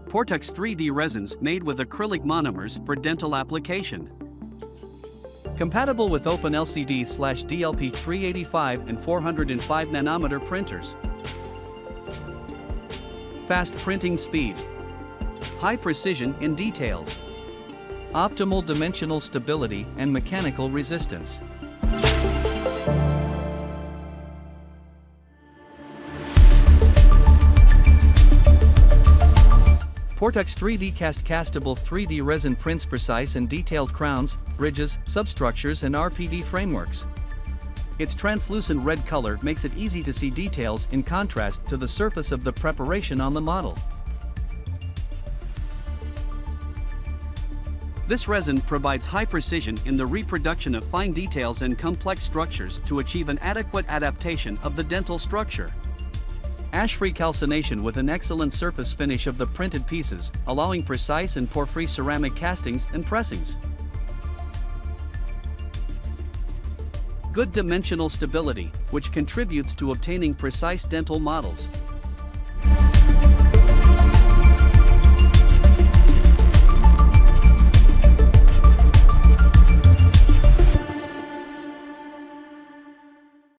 Portux 3D resins made with acrylic monomers for dental application. Compatible with Open LCD/DLP 385 and 405 nanometer printers. Fast printing speed. High precision in details. Optimal dimensional stability and mechanical resistance. Portux 3D castable 3D resin prints precise and detailed crowns, bridges, substructures and RPD frameworks. Its translucent red color makes it easy to see details in contrast to the surface of the preparation on the model. This resin provides high precision in the reproduction of fine details and complex structures to achieve an adequate adaptation of the dental structure. Ash-free calcination with an excellent surface finish of the printed pieces, allowing precise and pore-free ceramic castings and pressings. Good dimensional stability, which contributes to obtaining precise dental models.